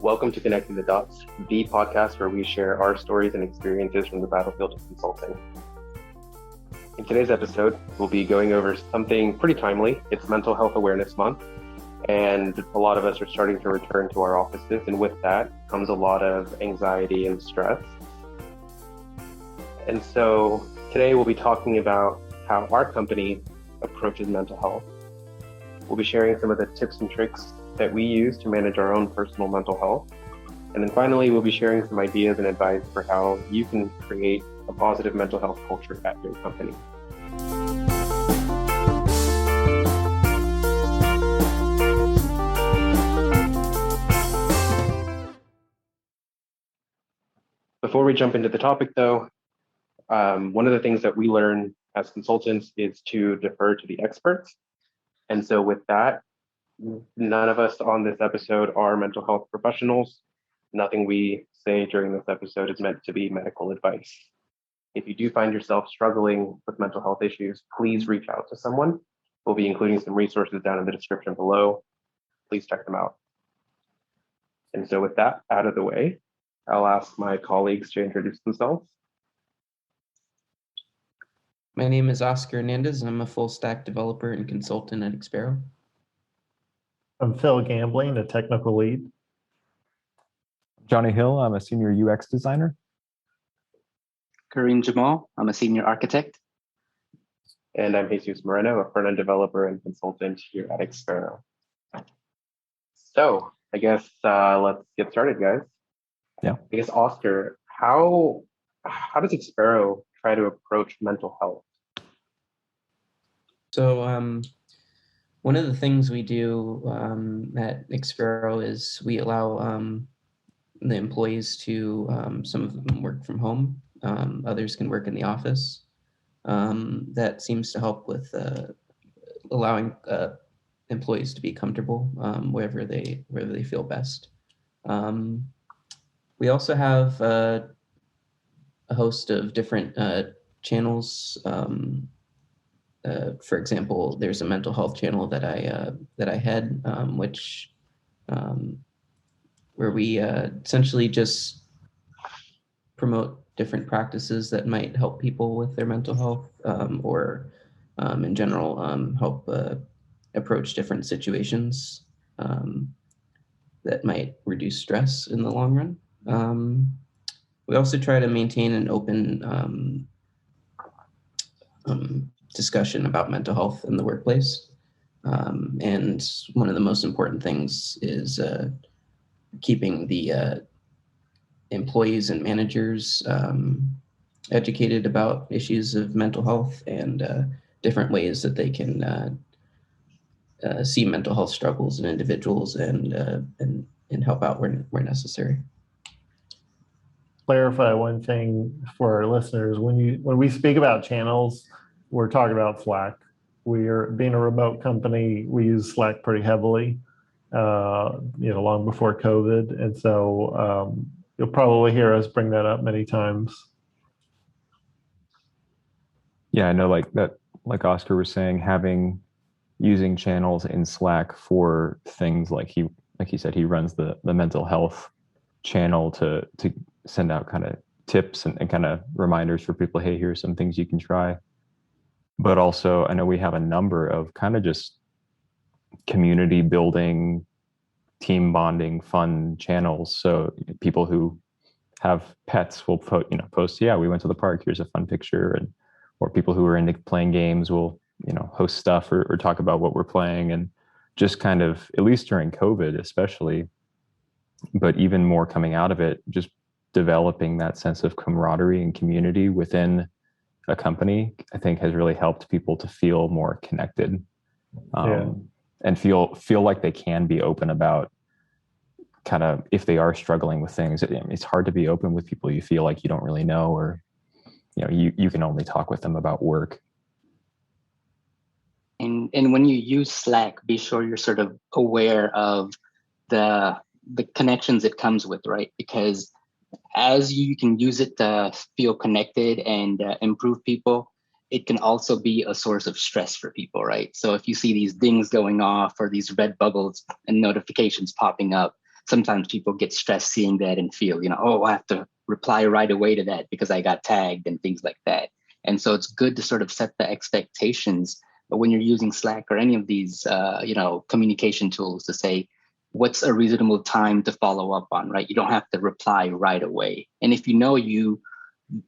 Welcome to Connecting the Dots, the podcast where we share our stories and experiences from the battlefield of consulting. In today's episode, we'll be going over something pretty timely. It's Mental Health Awareness Month, and a lot of us are starting to return to our offices, and with that comes a lot of anxiety and stress. And so today we'll be talking about how our company approaches mental health. We'll be sharing some of the tips and tricks that we use to manage our own personal mental health. And then finally, we'll be sharing some ideas and advice for how you can create a positive mental health culture at your company. Before we jump into the topic though, one of the things that we learn as consultants is to defer to the experts. And so with that, none of us on this episode are mental health professionals. Nothing we say during this episode is meant to be medical advice. If you do find yourself struggling with mental health issues, please reach out to someone. We'll be including some resources down in the description below. Please check them out. And so with that out of the way, I'll ask my colleagues to introduce themselves. My name is Oscar Hernandez, and I'm a full stack developer and consultant at Expero. I'm Phil Gambling, a technical lead. Johnny Hill, I'm a senior UX designer. Kareem Jamal, I'm a senior architect. And I'm Jesus Moreno, a front-end developer and consultant here at Expero. So I guess let's get started, guys. Yeah. I guess, Oscar, how does Expero try to approach mental health? So one of the things we do at Expero is we allow the employees to, some of them work from home, others can work in the office. That seems to help with allowing employees to be comfortable wherever they feel best. We also have a host of different channels. For example, there's a mental health channel that I head, which where we essentially just promote different practices that might help people with their mental health, or in general help approach different situations that might reduce stress in the long run. We also try to maintain an open discussion about mental health in the workplace. And one of the most important things is keeping the employees and managers educated about issues of mental health and different ways that they can see mental health struggles in individuals and help out where necessary. Clarify one thing for our listeners. When we speak about channels, we're talking about Slack. We are, being a remote company, we use Slack pretty heavily, long before COVID. And so you'll probably hear us bring that up many times. Yeah, I know, like Oscar was saying, using channels in Slack for things like he said, he runs the mental health channel to send out kind of tips and kind of reminders for people. Hey, here's some things you can try. But also, I know we have a number of kind of just community building, team bonding, fun channels. So people who have pets will post, yeah, we went to the park, here's a fun picture. Or people who are into playing games will, host stuff or talk about what we're playing. And just kind of, at least during COVID especially, but even more coming out of it, just developing that sense of camaraderie and community within a company, I think has really helped people to feel more connected, and feel like they can be open about kind of if they are struggling with things. It's hard to be open with people you feel like you don't really know, or you can only talk with them about work. And when you use Slack, be sure you're sort of aware of the connections it comes with, right? Because as you can use it to feel connected and improve people, it can also be a source of stress for people, right? So if you see these dings going off or these red bubbles and notifications popping up, sometimes people get stressed seeing that and feel, oh, I have to reply right away to that because I got tagged and things like that. And so it's good to sort of set the expectations when you're using Slack or any of these, communication tools to say, what's a reasonable time to follow up on, right? You don't have to reply right away. And if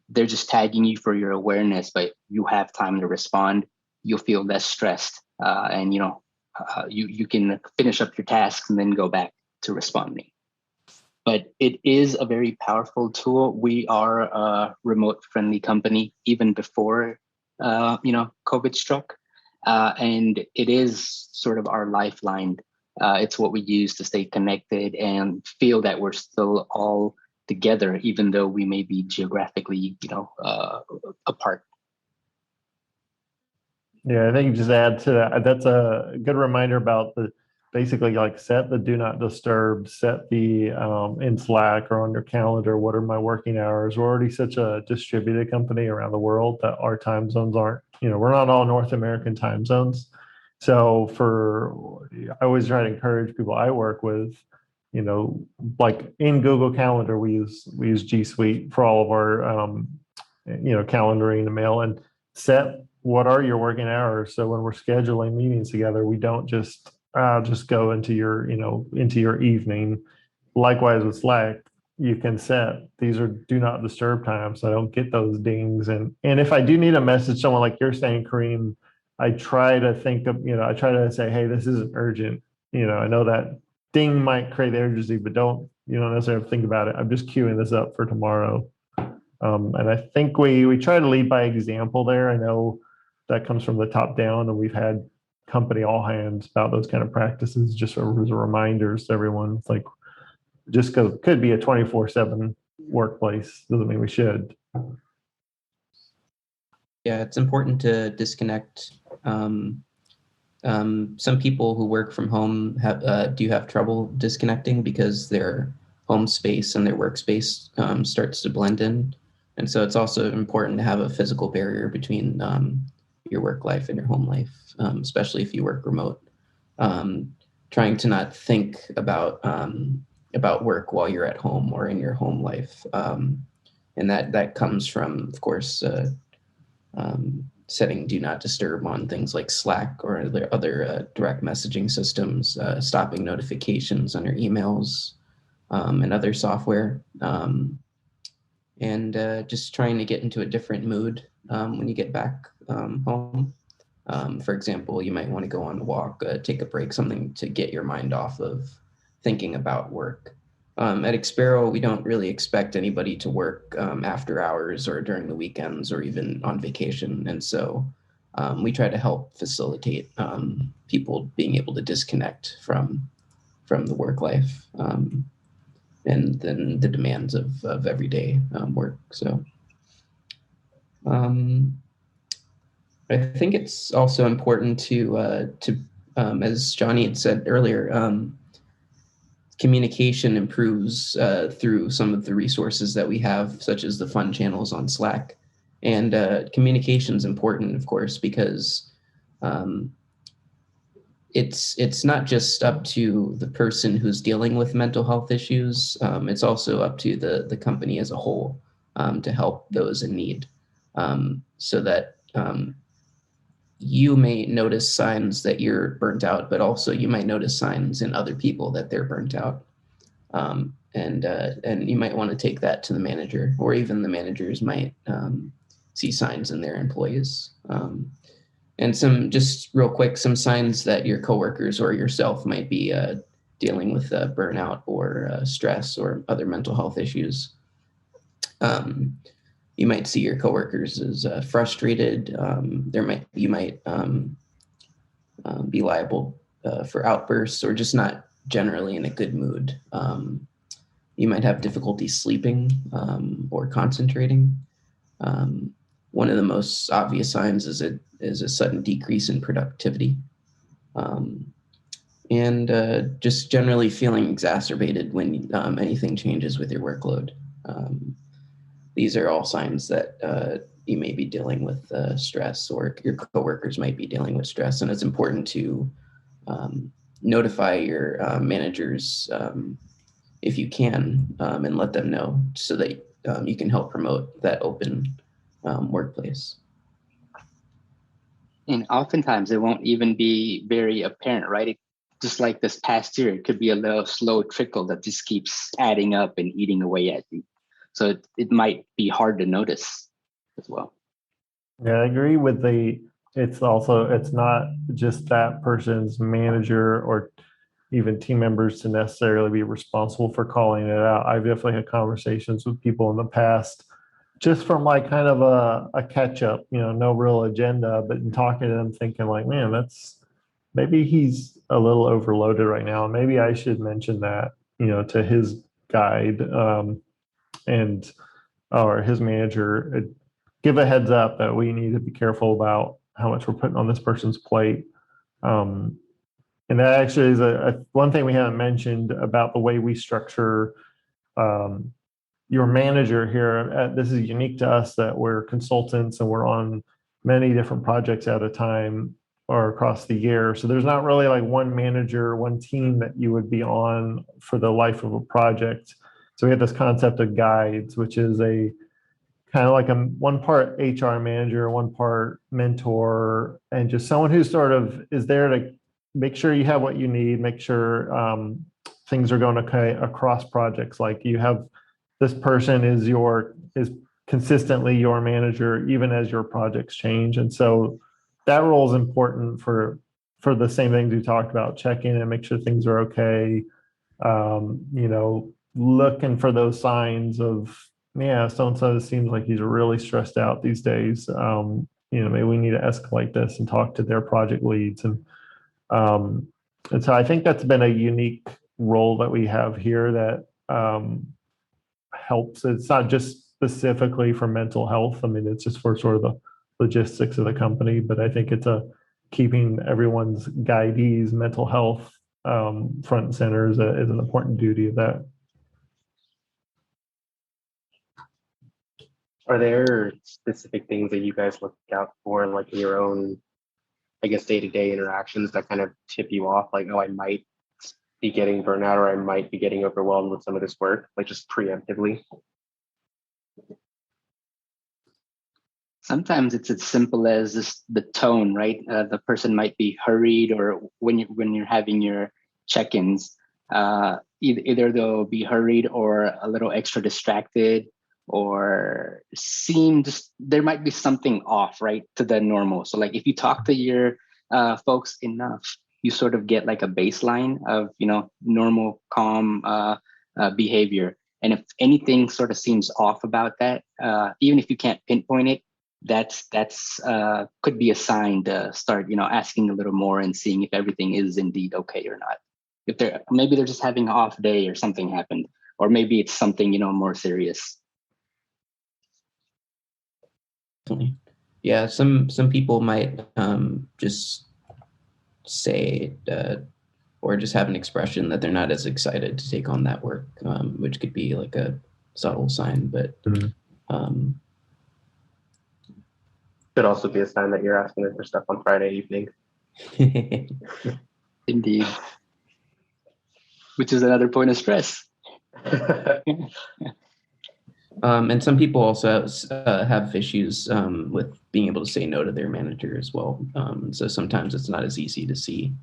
they're just tagging you for your awareness, but you have time to respond, you'll feel less stressed. And you can finish up your tasks and then go back to responding. But it is a very powerful tool. We are a remote friendly company even before, COVID struck. And it is sort of our lifeline. It's what we use to stay connected and feel that we're still all together, even though we may be geographically, apart. Yeah, I think just add to that. That's a good reminder about basically like set the do not disturb, set the in Slack or on your calendar, what are my working hours? We're already such a distributed company around the world that our time zones aren't, we're not all North American time zones. So I always try to encourage people I work with, like in Google Calendar, we use G Suite for all of our, calendaring and mail, and set what are your working hours. So when we're scheduling meetings together, we don't just go into your evening. Likewise with Slack, you can set these are do not disturb times, so I don't get those dings. And if I do need to message someone like you're saying, Kareem, I try to think of, I try to say, hey, this isn't urgent. I know that ding might create urgency, but don't necessarily think about it. I'm just queuing this up for tomorrow. And I think we try to lead by example there. I know that comes from the top down, and we've had company all hands about those kind of practices, just as reminders to everyone. It's like, just because it could be a 24/7 workplace doesn't mean we should. Yeah, it's important to disconnect. Some people who work from home do have trouble disconnecting because their home space and their workspace starts to blend in. And so it's also important to have a physical barrier between your work life and your home life, especially if you work remote. Trying to not think about work while you're at home or in your home life. And that comes from, of course, setting do not disturb on things like Slack or other direct messaging systems, stopping notifications on your emails and other software. And just trying to get into a different mood when you get back home. For example, you might want to go on a walk, take a break, something to get your mind off of thinking about work. At Expero, we don't really expect anybody to work after hours or during the weekends or even on vacation. And so we try to help facilitate people being able to disconnect from the work life. And then the demands of everyday work. So I think it's also important to as Johnny had said earlier, communication improves through some of the resources that we have, such as the fun channels on Slack. And communication is important, of course, because it's not just up to the person who's dealing with mental health issues. It's also up to the company as a whole to help those in need, so that you may notice signs that you're burnt out, but also you might notice signs in other people that they're burnt out. And you might want to take that to the manager, or even the managers might see signs in their employees. And just real quick, some signs that your coworkers or yourself might be dealing with burnout or stress or other mental health issues. You might see your coworkers as frustrated. You might be liable for outbursts, or just not generally in a good mood. You might have difficulty sleeping or concentrating. One of the most obvious signs is a sudden decrease in productivity, and just generally feeling exacerbated when anything changes with your workload. These are all signs that you may be dealing with stress, or your coworkers might be dealing with stress, and it's important to notify your managers if you can, and let them know so that you can help promote that open workplace. And oftentimes it won't even be very apparent, right? Just like this past year, it could be a little slow trickle that just keeps adding up and eating away at you. So it might be hard to notice as well. Yeah, I agree with it's not just that person's manager or even team members to necessarily be responsible for calling it out. I've definitely had conversations with people in the past just from like kind of a catch up, no real agenda, but in talking to them thinking like, man, maybe he's a little overloaded right now. And maybe I should mention that, to his guide and or his manager, give a heads up that we need to be careful about how much we're putting on this person's plate. And that actually is one thing we haven't mentioned about the way we structure your manager here. This is unique to us that we're consultants and we're on many different projects at a time or across the year. So there's not really like one manager, one team that you would be on for the life of a project. So we have this concept of guides, which is a kind of like one part HR manager, one part mentor, and just someone who sort of is there to make sure you have what you need, make sure things are going okay across projects. Like you have this person is consistently your manager, even as your projects change. And so that role is important for the same things we talked about, check in and make sure things are okay. Looking for those signs of, yeah, so-and-so seems like he's really stressed out these days. Maybe we need to escalate this and talk to their project leads. And so I think that's been a unique role that we have here that helps. It's not just specifically for mental health. I mean, it's just for sort of the logistics of the company, but I think it's keeping everyone's guidees mental health front and center is an important duty of that. Are there specific things that you guys look out for, like in your own, I guess, day-to-day interactions that kind of tip you off? Like, oh, I might be getting burnout or I might be getting overwhelmed with some of this work, like just preemptively? Sometimes it's as simple as just the tone, right? The person might be hurried, or when you're having your check-ins, either they'll be hurried or a little extra distracted, or there might be something off, right, to the normal. So like if you talk to your folks enough, you sort of get like a baseline of normal, calm behavior. And if anything sort of seems off about that, even if you can't pinpoint it, that's could be a sign to start asking a little more and seeing if everything is indeed okay or not. If maybe they're just having an off day or something happened, or maybe it's something more serious. Yeah, some people might just say or just have an expression that they're not as excited to take on that work, which could be like a subtle sign, but could also be a sign that you're asking them for stuff on Friday evening. Indeed. Which is another point of stress. And some people also have issues with being able to say no to their manager as well. So sometimes it's not as easy to see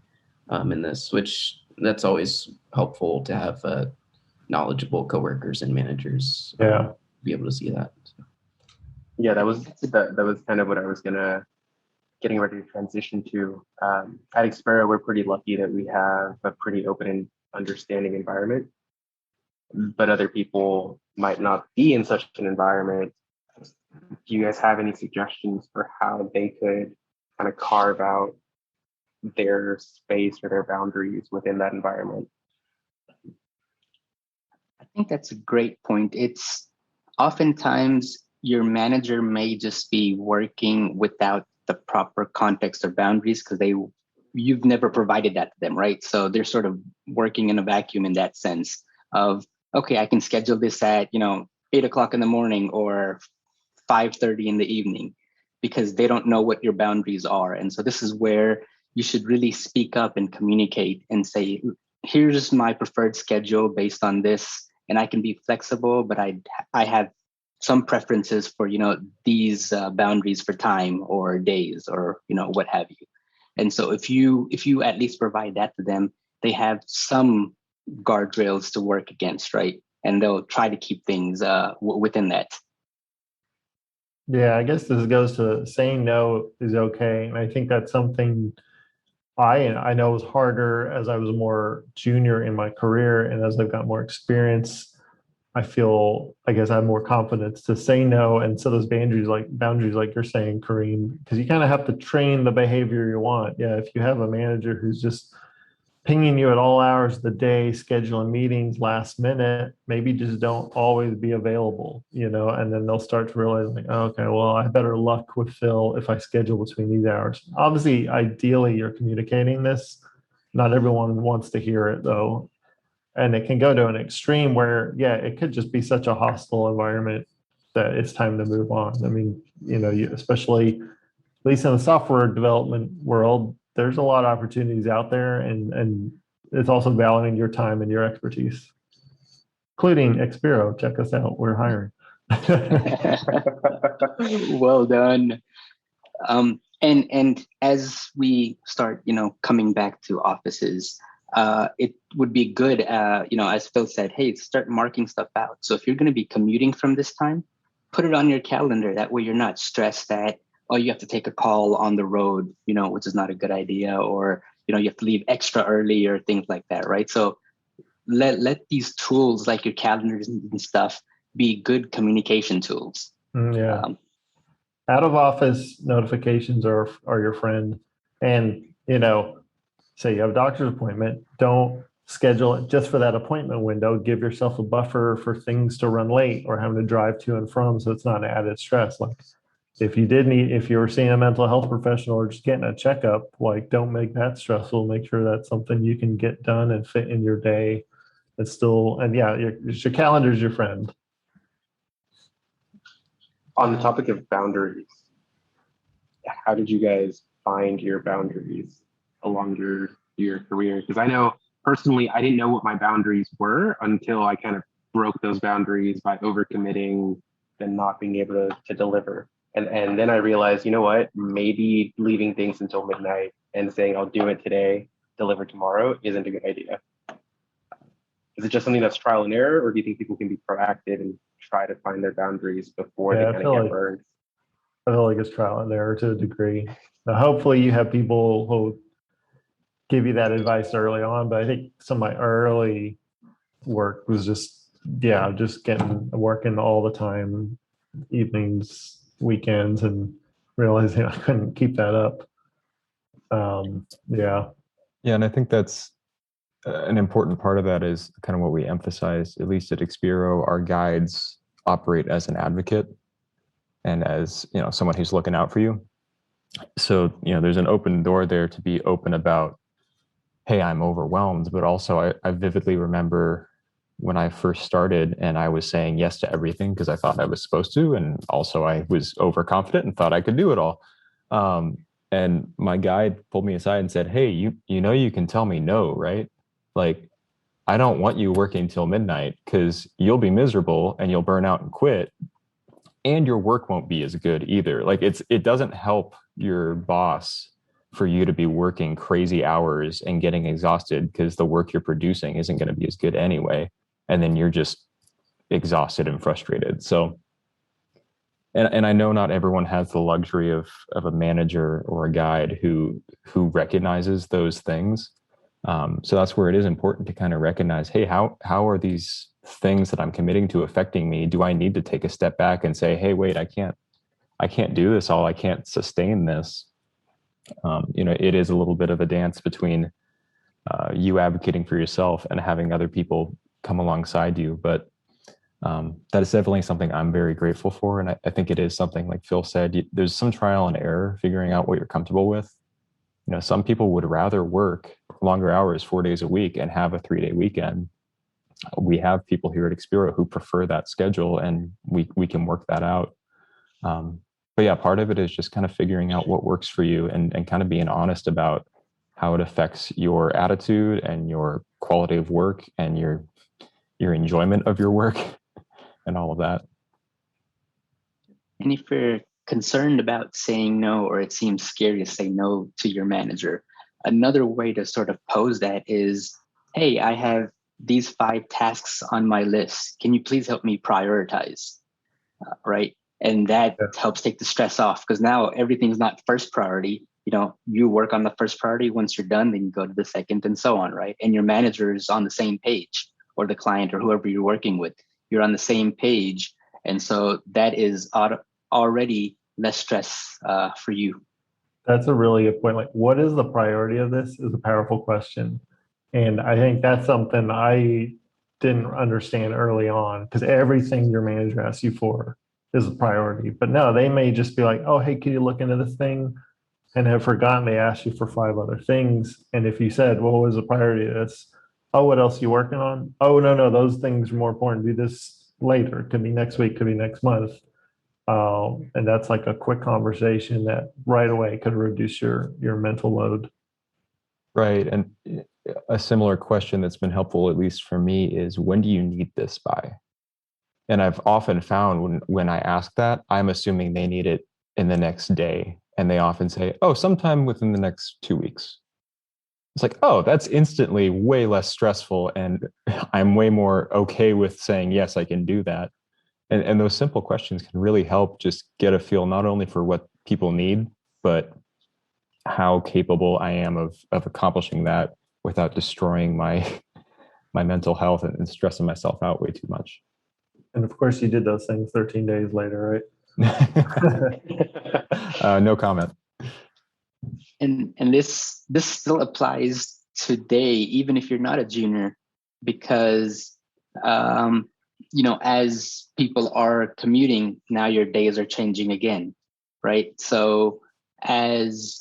in this, which that's always helpful to have knowledgeable coworkers and managers be able to see that. So. Yeah, that was kind of what I was getting ready to transition to. At Expero, we're pretty lucky that we have a pretty open and understanding environment, but other people might not be in such an environment. Do you guys have any suggestions for how they could kind of carve out their space or their boundaries within that environment? I think that's a great point. It's oftentimes your manager may just be working without the proper context or boundaries because you've never provided that to them, right? So they're sort of working in a vacuum in that sense of, okay, I can schedule this at 8:00 in the morning or 5:30 in the evening, because they don't know what your boundaries are. And so this is where you should really speak up and communicate and say, here's my preferred schedule based on this, and I can be flexible, but I have some preferences for, these boundaries for time or days or, what have you. And so if you at least provide that to them, they have some guardrails to work against, right? And they'll try to keep things within that. Yeah, I guess this goes to saying no is okay. And I think that's something I know was harder as I was more junior in my career. And as I've got more experience, I feel, I guess I have more confidence to say no. And so those boundaries like you're saying, Kareem, because you kind of have to train the behavior you want. Yeah, if you have a manager who's just pinging you at all hours of the day, scheduling meetings last minute, maybe just don't always be available, and then they'll start to realize like, oh, okay, well, I have better luck with Phil if I schedule between these hours. Obviously, ideally, you're communicating this. Not everyone wants to hear it though. And it can go to an extreme where, yeah, it could just be such a hostile environment that it's time to move on. I mean, especially at least in the software development world, there's a lot of opportunities out there, and it's also valuing your time and your expertise, including Expero. Check us out. We're hiring. Well done. And as we start, coming back to offices, it would be good, as Phil said, hey, start marking stuff out. So if you're going to be commuting from this time, put it on your calendar. That way you're not stressed that, oh, you have to take a call on the road, which is not a good idea, or, you have to leave extra early or things like that, right? So let these tools like your calendars and stuff be good communication tools. Yeah. Out of office notifications are your friend. And, say you have a doctor's appointment, don't schedule it just for that appointment window. Give yourself a buffer for things to run late or having to drive to and from, so it's not an added stress. Like if you were seeing a mental health professional or just getting a checkup, like don't make that stressful. Make sure that's something you can get done and fit in your day. It's still, and yeah, your calendar is your friend. On the topic of boundaries, how did you guys find your boundaries along your career? Because I know personally, I didn't know what my boundaries were until I kind of broke those boundaries by overcommitting and not being able to deliver. And then I realized, you know what, maybe leaving things until midnight and saying I'll do it today, deliver tomorrow isn't a good idea. Is it just something that's trial and error, or do you think people can be proactive and try to find their boundaries before they kind of get burned? I feel like it's trial and error to a degree. Now, hopefully you have people who give you that advice early on, but I think some of my early work was just working all the time, evenings, weekends, and realizing I couldn't keep that up. Yeah, and I think that's an important part of that is kind of what we emphasize, at least at Expero. Our guides operate as an advocate and as someone who's looking out for you. So there's an open door there to be open about, hey, I'm overwhelmed, but also I vividly remember when I first started and I was saying yes to everything because I thought I was supposed to, and also I was overconfident and thought I could do it all. And my guide pulled me aside and said, hey, you can tell me no, right? Like, I don't want you working till midnight because you'll be miserable and you'll burn out and quit, and your work won't be as good either. Like it doesn't help your boss for you to be working crazy hours and getting exhausted because the work you're producing isn't going to be as good anyway. And then you're just exhausted and frustrated. So, and I know not everyone has the luxury of a manager or a guide who recognizes those things. So that's where it is important to kind of recognize, hey, how are these things that I'm committing to affecting me? Do I need to take a step back and say, hey, wait, I can't do this all. I can't sustain this. It is a little bit of a dance between you advocating for yourself and having other people come alongside you. But that is definitely something I'm very grateful for. And I think it is something, like Phil said, there's some trial and error figuring out what you're comfortable with. Some people would rather work longer hours 4 days a week and have a 3-day weekend. We have people here at Expero who prefer that schedule, and we can work that out. But yeah, part of it is just kind of figuring out what works for you and kind of being honest about how it affects your attitude and your quality of work and your enjoyment of your work and all of that. And if you're concerned about saying no, or it seems scary to say no to your manager, another way to sort of pose that is, hey, I have these 5 tasks on my list. Can you please help me prioritize? Right. And that helps take the stress off, because now everything's not first priority. You work on the first priority. Once you're done, then you go to the second, and so on. Right. And your manager is on the same page, or the client, or whoever you're working with, you're on the same page. And so that is already less stress for you. That's a really good point. Like, what is the priority of this is a powerful question. And I think that's something I didn't understand early on, because everything your manager asks you for is a priority. But no, they may just be like, oh, hey, can you look into this thing? And have forgotten they asked you for 5 other things. And if you said, well, what was the priority of this? Oh, what else are you working on? Oh, no, those things are more important. Do this later. It could be next week, could be next month. And that's like a quick conversation that right away could reduce your mental load. Right. And a similar question that's been helpful, at least for me, is when do you need this by? And I've often found when I ask that, I'm assuming they need it in the next day. And they often say, oh, sometime within the next 2 weeks. It's like, oh, that's instantly way less stressful. And I'm way more okay with saying, yes, I can do that. And those simple questions can really help just get a feel not only for what people need, but how capable I am of accomplishing that without destroying my mental health and stressing myself out way too much. And of course, you did those things 13 days later, right? No comment. And this still applies today, even if you're not a junior, because as people are commuting, now your days are changing again, right? So as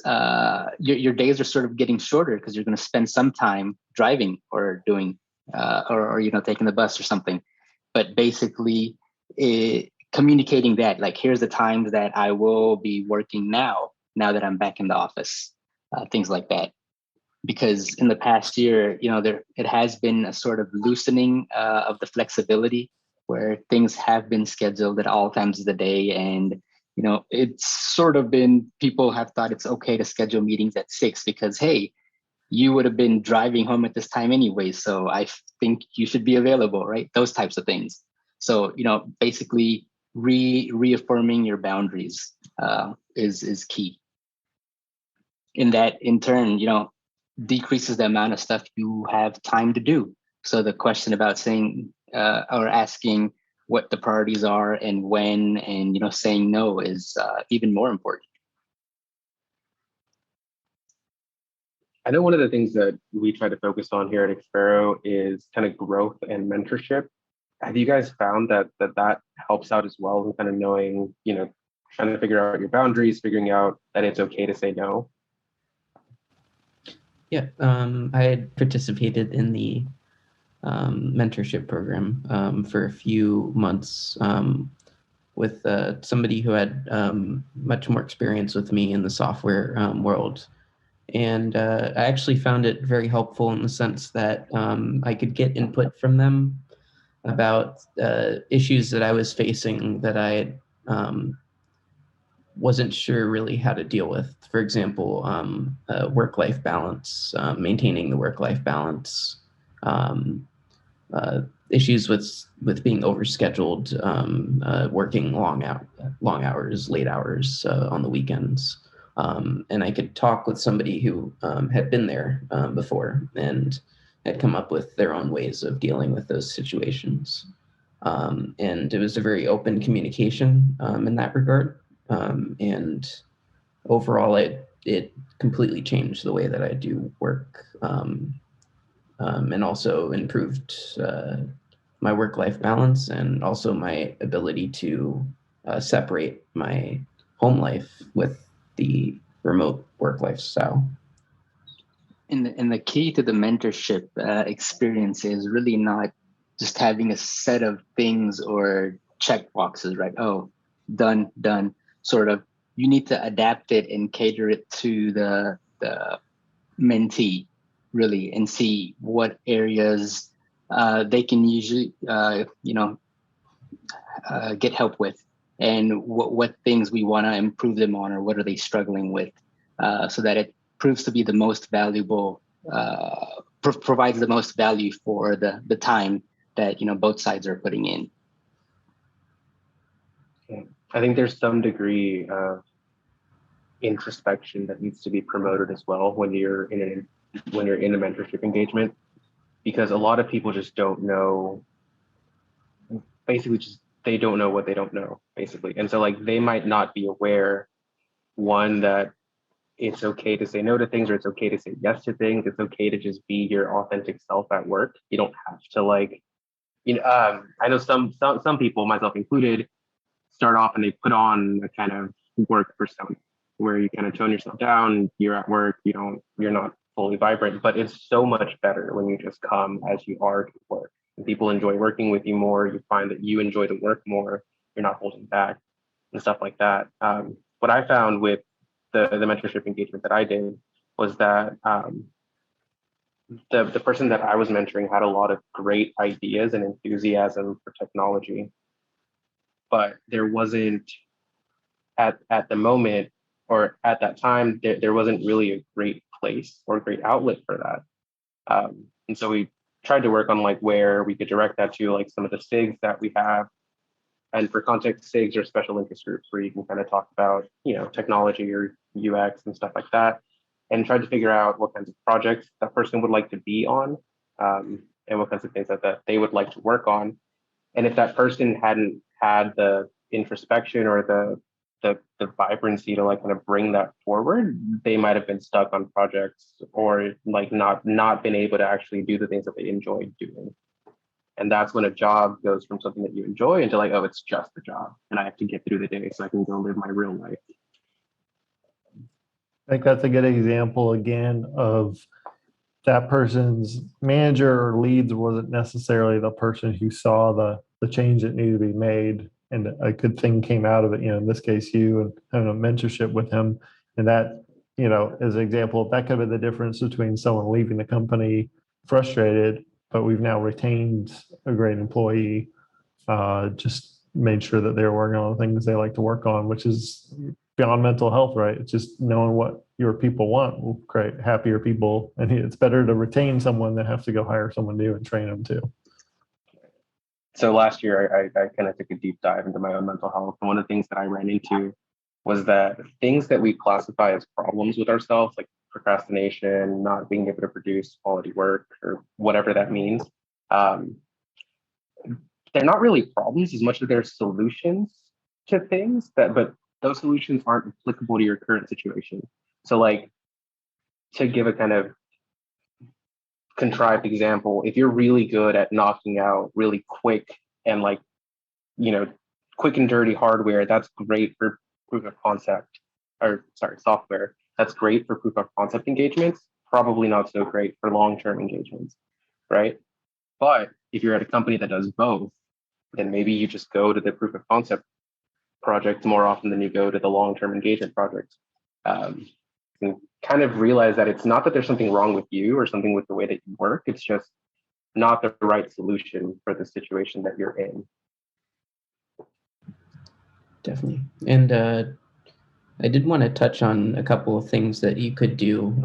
your days are sort of getting shorter, because you're going to spend some time driving or doing or taking the bus or something. But basically, communicating that, like, here's the times that I will be working now that I'm back in the office, things like that. Because in the past year, it has been a sort of loosening of the flexibility, where things have been scheduled at all times of the day. And, it's sort of been, people have thought it's okay to schedule meetings at 6 because, hey, you would have been driving home at this time anyway. So I think you should be available, right? Those types of things. So, basically reaffirming your boundaries is key. In that, in turn, decreases the amount of stuff you have time to do. So the question about saying or asking what the priorities are and when, and saying no is even more important. I know one of the things that we try to focus on here at Expero is kind of growth and mentorship. Have you guys found that helps out as well in kind of knowing, trying to figure out your boundaries, figuring out that it's okay to say no? Yeah, I had participated in the mentorship program for a few months with somebody who had much more experience with me in the software world. And I actually found it very helpful in the sense that I could get input from them about issues that I was facing that I wasn't sure really how to deal with. For example, work-life balance, maintaining the work-life balance, issues with being overscheduled, working long hours, late hours on the weekends. And I could talk with somebody who had been there before and had come up with their own ways of dealing with those situations. And it was a very open communication in that regard. And overall, it completely changed the way that I do work, and also improved my work-life balance, and also my ability to separate my home life with the remote work lifestyle. And the key to the mentorship experience is really not just having a set of things or check boxes, right? Oh, done. Sort of, you need to adapt it and cater it to the mentee, really, and see what areas they can usually, get help with, and what things we want to improve them on, or what are they struggling with, so that it proves to be the most valuable, provides the most value for the time that both sides are putting in. I think there's some degree of introspection that needs to be promoted as well when you're in a mentorship engagement, because a lot of people just don't know, basically just they don't know what they don't know, basically. And so like they might not be aware, one, that it's okay to say no to things, or it's okay to say yes to things. It's okay to just be your authentic self at work. You don't have to like, I know some people, myself included, start off and they put on a kind of work persona where you kind of tone yourself down. You're at work, you're not fully vibrant, but it's so much better when you just come as you are to work. And people enjoy working with you more. You find that you enjoy the work more. You're not holding back and stuff like that. What I found with the mentorship engagement that I did was that the person that I was mentoring had a lot of great ideas and enthusiasm for technology, but there wasn't at the moment, or at that time, there wasn't really a great place or a great outlet for that. And so we tried to work on like where we could direct that to, like some of the SIGs that we have. And for context, SIGs are special interest groups where you can kind of talk about, technology or UX and stuff like that, and try to figure out what kinds of projects that person would like to be on, and what kinds of things that they would like to work on. And if that person hadn't had the introspection or the vibrancy to like kind of bring that forward, they might have been stuck on projects, or like not been able to actually do the things that they enjoyed doing. And that's when a job goes from something that you enjoy into like, oh, it's just a job and I have to get through the day so I can go live my real life. I think that's a good example again of that person's manager or leads wasn't necessarily the person who saw the change that needed to be made, and a good thing came out of it. In this case, you and having a mentorship with him, and that as an example, that could be the difference between someone leaving the company frustrated, but we've now retained a great employee. Just made sure that they're working on the things they like to work on, which is beyond mental health, right? It's just knowing what your people want will create happier people. And it's better to retain someone than have to go hire someone new and train them too. So last year, I kind of took a deep dive into my own mental health. And one of the things that I ran into was that things that we classify as problems with ourselves, like procrastination, not being able to produce quality work, or whatever that means, they're not really problems as much as they're solutions to things but those solutions aren't applicable to your current situation. So like, to give a kind of contrived example, if you're really good at knocking out really quick and like, quick and dirty hardware, that's great for proof of concept, software. That's great for proof of concept engagements, probably not so great for long-term engagements, right? But if you're at a company that does both, then maybe you just go to the proof of concept project more often than you go to the long-term engagement project. And kind of realize that it's not that there's something wrong with you or something with the way that you work. It's just not the right solution for the situation that you're in. Definitely. And I did want to touch on a couple of things that you could do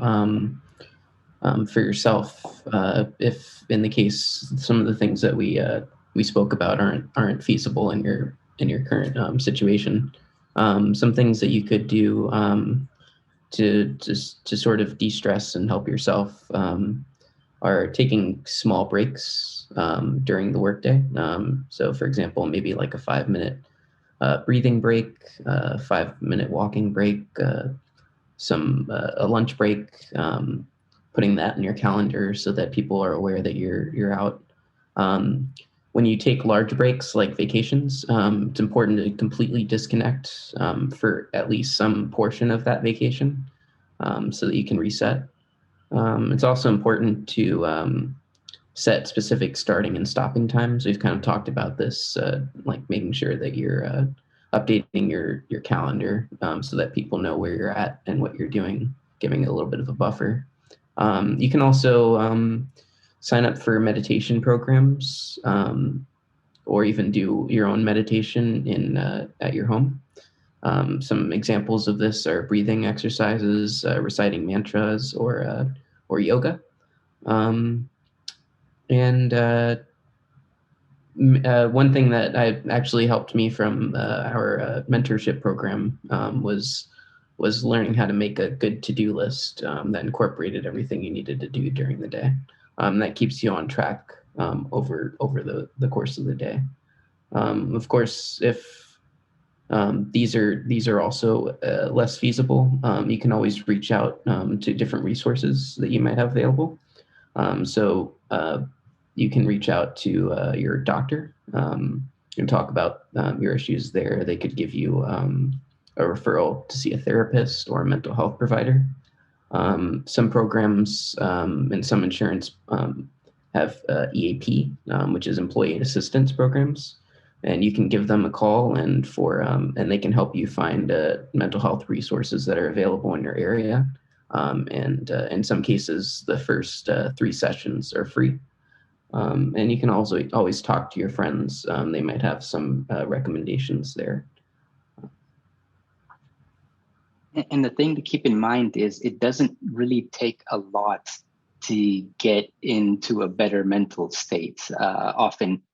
for yourself, if in the case some of the things that we spoke about aren't feasible in your current situation. Some things that you could do to sort of de-stress and help yourself are taking small breaks during the workday. So, for example, maybe like a 5-minute breathing break, 5-minute walking break, a lunch break. Putting that in your calendar so that people are aware that you're out. When you take large breaks like vacations, it's important to completely disconnect for at least some portion of that vacation so that you can reset. It's also important to set specific starting and stopping times. We've kind of talked about this, like making sure that you're updating your calendar so that people know where you're at and what you're doing, giving a little bit of a buffer. You can also sign up for meditation programs, or even do your own meditation at your home. Some examples of this are breathing exercises, reciting mantras, or yoga. And one thing that actually helped me from our mentorship program was learning how to make a good to-do list that incorporated everything you needed to do during the day. That keeps you on track over the course of the day. Of course, if these are also less feasible, you can always reach out to different resources that you might have available. So you can reach out to your doctor and talk about your issues there. They could give you a referral to see a therapist or a mental health provider. Some programs and some insurance have EAP, which is employee assistance programs, and you can give them a call and they can help you find mental health resources that are available in your area. And in some cases, the first 3 sessions are free. And you can also always talk to your friends. They might have some recommendations there. And the thing to keep in mind is it doesn't really take a lot to get into a better mental state.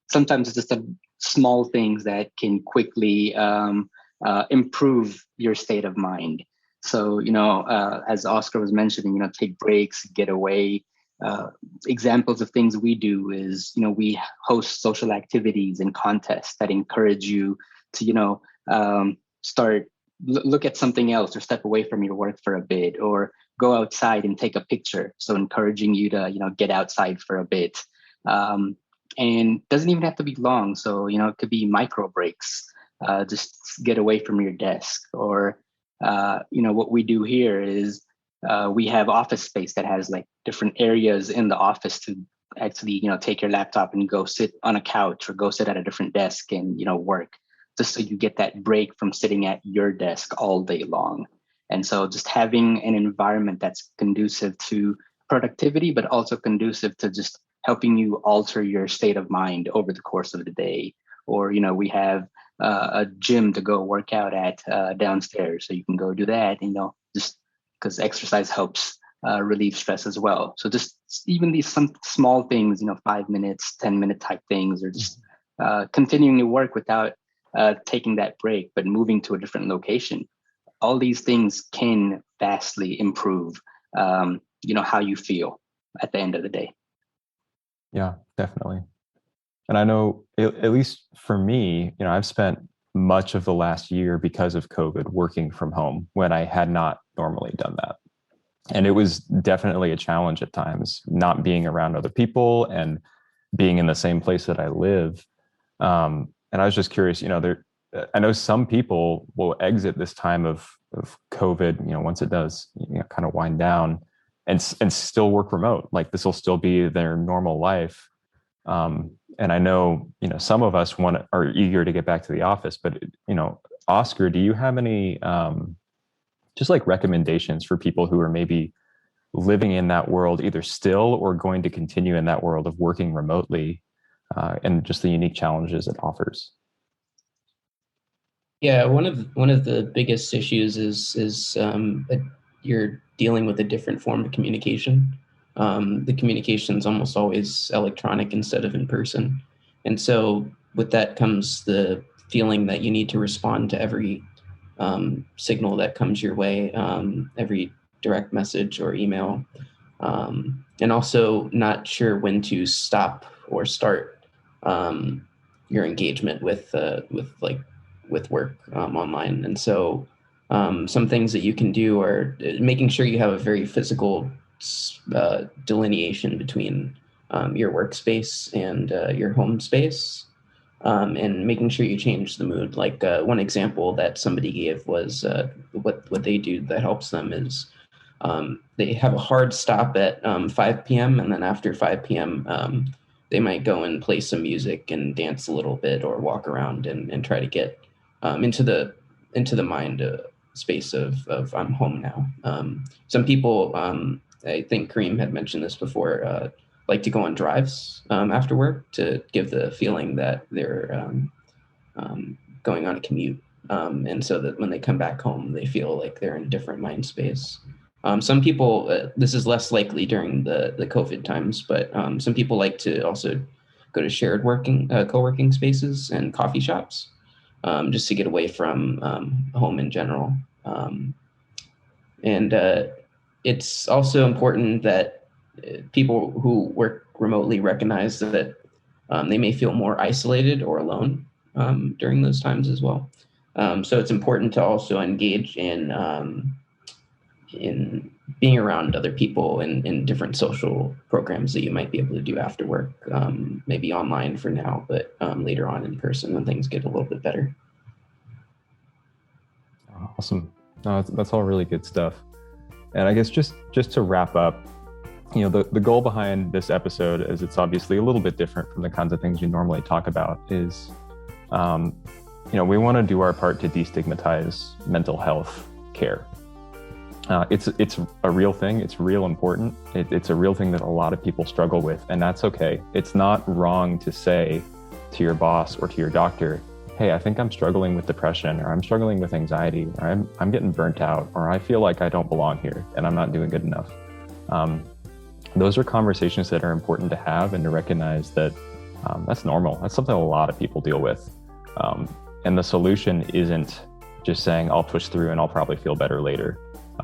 Sometimes it's just small things that can quickly improve your state of mind. So, as Oscar was mentioning, take breaks, get away. Examples of things we do is, we host social activities and contests that encourage you to, look at something else or step away from your work for a bit, or go outside and take a picture. So encouraging you to, get outside for a bit. And doesn't even have to be long. So, it could be micro breaks, just get away from your desk. Or, what we do here is we have office space that has like different areas in the office to actually, take your laptop and go sit on a couch or go sit at a different desk and, work, just so you get that break from sitting at your desk all day long. And so just having an environment that's conducive to productivity, but also conducive to just helping you alter your state of mind over the course of the day. Or, we have a gym to go work out at downstairs. So you can go do that, just because exercise helps relieve stress as well. So just even these some small things, 5 minutes, 10-minute type things, or just continuing to work without taking that break, but moving to a different location. All these things can vastly improve, how you feel at the end of the day. Yeah, definitely. And I know, at least for me, I've spent much of the last year, because of COVID, working from home when I had not normally done that. And it was definitely a challenge at times, not being around other people and being in the same place that I live. And I was just curious, I know some people will exit this time of COVID, once it does, kind of wind down, and still work remote. Like, this will still be their normal life. And I know, some of us are eager to get back to the office, but, Oscar, do you have any, just like recommendations for people who are maybe living in that world, either still or going to continue in that world of working remotely, and just the unique challenges it offers? Yeah, one of the biggest issues is you're dealing with a different form of communication. The communication is almost always electronic instead of in person, and so with that comes the feeling that you need to respond to every signal that comes your way, every direct message or email, and also not sure when to stop or start your engagement with work online. And so some things that you can do are making sure you have a very physical delineation between your workspace and your home space, and making sure you change the mood. Like one example that somebody gave was what they do that helps them is they have a hard stop at 5 p.m. and then after 5 p.m. They might go and play some music and dance a little bit or walk around and try to get into the mind space of I'm home now. Some people I think Kareem had mentioned this before, like to go on drives after work to give the feeling that they're going on a commute. And so that when they come back home, they feel like they're in a different mind space. Some people, this is less likely during the COVID times, but some people like to also go to shared co-working spaces and coffee shops just to get away from home in general. And it's also important that people who work remotely recognize that they may feel more isolated or alone during those times as well. So it's important to also engage in being around other people in different social programs that you might be able to do after work, maybe online for now, but later on in person when things get a little bit better. Awesome. No, that's all really good stuff. And I guess just to wrap up, the goal behind this episode is it's obviously a little bit different from the kinds of things we normally talk about is, we want to do our part to destigmatize mental health care. It's a real thing. It's real important. It's a real thing that a lot of people struggle with, and that's okay. It's not wrong to say to your boss or to your doctor, hey, I think I'm struggling with depression, or I'm struggling with anxiety, or I'm getting burnt out, or I feel like I don't belong here and I'm not doing good enough. Those are conversations that are important to have and to recognize that that's normal. That's something a lot of people deal with. And the solution isn't just saying, I'll push through and I'll probably feel better later.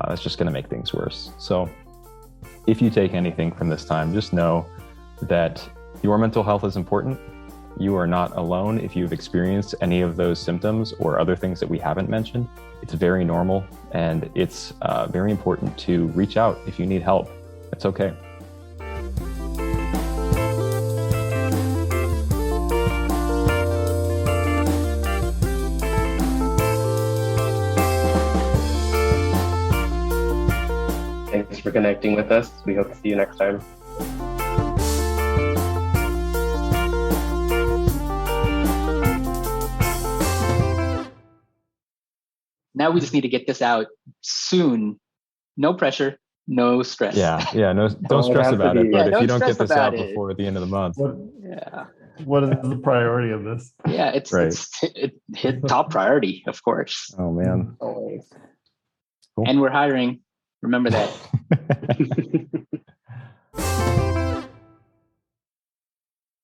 That's just going to make things worse. So if you take anything from this time, just know that your mental health is important. You are not alone if you've experienced any of those symptoms or other things that we haven't mentioned. It's very normal, and it's very important to reach out if you need help. It's okay. Thanks for connecting with us. We hope to see you next time. Now we just need to get this out soon. No pressure, no stress. Yeah. No, don't stress about it. But if you don't get this out before the end of the month. What is the priority of this? Yeah, it hit top priority, of course. Oh man. Always. Cool. And we're hiring. Remember that.